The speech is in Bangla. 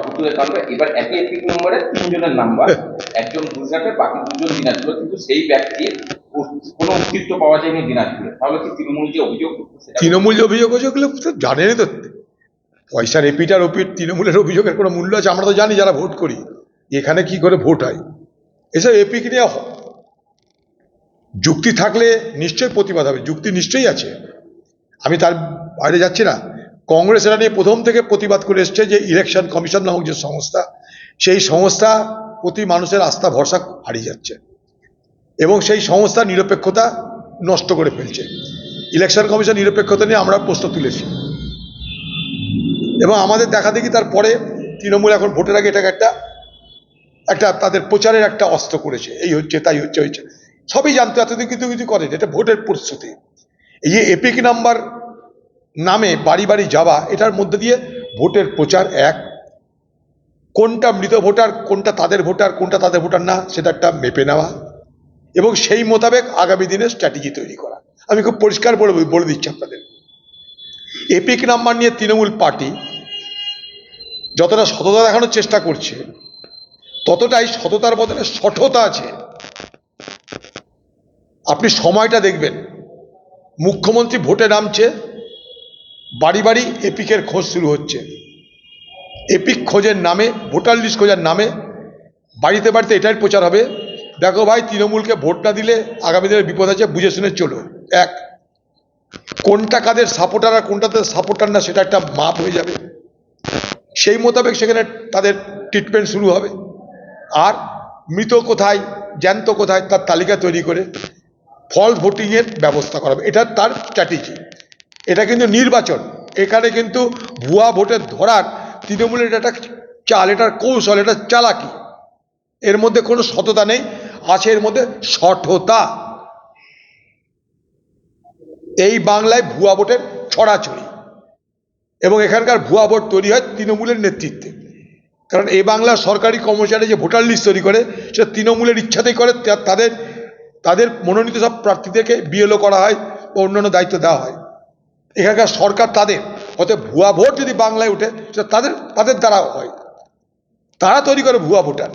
উত্তরের কারণে এবার একই এপিক নম্বরে তিনজনের নাম্বার, একজন গুজরাটে, বাকি দুজন দিনাজপুরে, কিন্তু সেই ব্যক্তির কোনো অস্তিত্ব পাওয়া যায়নি দিনাজপুরে। তাহলে কি তৃণমূল যে অভিযোগ তৃণমূল যে অভিযোগ হয়েছে ওগুলো জানেনই তো, পয়সার এপিটার ওপিট তৃণমূলের অভিযোগের কোনো মূল্য আছে? আমরা তো জানি যারা ভোট করি এখানে কি করে ভোট হয়। এসব এপিক নিয়ে যুক্তি থাকলে নিশ্চয়ই প্রতিবাদ হবে, যুক্তি নিশ্চয়ই আছে, আমি তার বাইরে যাচ্ছি না। কংগ্রেস এটা নিয়ে প্রথম থেকে প্রতিবাদ করে এসছে যে ইলেকশন কমিশন নামক যে সংস্থা, সেই সংস্থা প্রতি মানুষের আস্থা ভরসা হারিয়ে যাচ্ছে এবং সেই সংস্থা নিরপেক্ষতা নষ্ট করে ফেলছে। ইলেকশন কমিশন নিরপেক্ষতা নিয়ে আমরা প্রশ্ন তুলেছি এবং আমাদের দেখা দেখি তারপরে তৃণমূল এখন ভোটের আগে এটাকে একটা তাদের প্রচারের একটা অস্ত্র করেছে, এই হচ্ছে তাই হচ্ছে হচ্ছে, সবই জানতো এতদিন কিন্তু কিছু করেনি। এটা ভোটের প্রস্তুতি। এই যে এপিক নাম্বার নামে বাড়ি বাড়ি যাওয়া, এটার মধ্যে দিয়ে ভোটের প্রচার, এক কোনটা মৃত ভোটার, কোনটা তাদের ভোটার, কোনটা তাদের ভোটার না, সেটা একটা মেপে নেওয়া এবং সেই মোতাবেক আগামী দিনে স্ট্র্যাটেজি তৈরি করা। আমি খুব পরিষ্কার বলে দিচ্ছি আপনাদের, এপিক নাম্বার নিয়ে তৃণমূল পার্টি যতটা সততা দেখানোর চেষ্টা করছে ততটাই সততার বদলে সঠতা আছে। আপনি সময়টা দেখবেন, মুখ্যমন্ত্রী ভোটে নামছে, বাড়ি বাড়ি এপিকের খোঁজ শুরু হচ্ছে। এপিক খোঁজের নামে, ভোটার লিস্ট খোঁজার নামে বাড়িতে বাড়িতে এটাই প্রচার হবে, দেখো ভাই তৃণমূলকে ভোট না দিলে আগামী দিনের বিপদ আছে, বুঝে শুনে চলো। এক, কোনটা কাদের সাপোর্টার আর কোনটা তাদের সাপোর্টার না সেটা একটা মাপ হয়ে যাবে, সেই মোতাবেক সেখানে তাদের ট্রিটমেন্ট শুরু হবে। আর মৃত কোথায় জ্যান্ত কোথায় তার তালিকা তৈরি করে ফলস ভোটিংয়ের ব্যবস্থা করা হবে, এটা তার স্ট্র্যাটেজি। এটা কিন্তু নির্বাচন, এখানে কিন্তু ভুয়া ভোটের ধরার তৃণমূলের এটা চাল, এটার কৌশল, এটা চালাকি। এর মধ্যে কোনো সততা নেই, আছে এর মধ্যে সঠতা। এই বাংলায় ভুয়া ভোটের ছড়াছড়ি এবং এখানকার ভুয়া ভোট তৈরি হয় তৃণমূলের নেতৃত্বে। কারণ এই বাংলার সরকারি কর্মচারী যে ভোটার লিস্ট তৈরি করে সেটা তৃণমূলের ইচ্ছাতেই করে, তাদের মনোনীত সব প্রার্থীদেরকে বিএলও করা হয় ও অন্যান্য দায়িত্ব দেওয়া হয়। এখানকার সরকার তাদের, অতএব ভুয়া ভোট যদি বাংলায় উঠে সেটা তাদের দ্বারা হয়, তারা তৈরি করে ভুয়া ভোটার।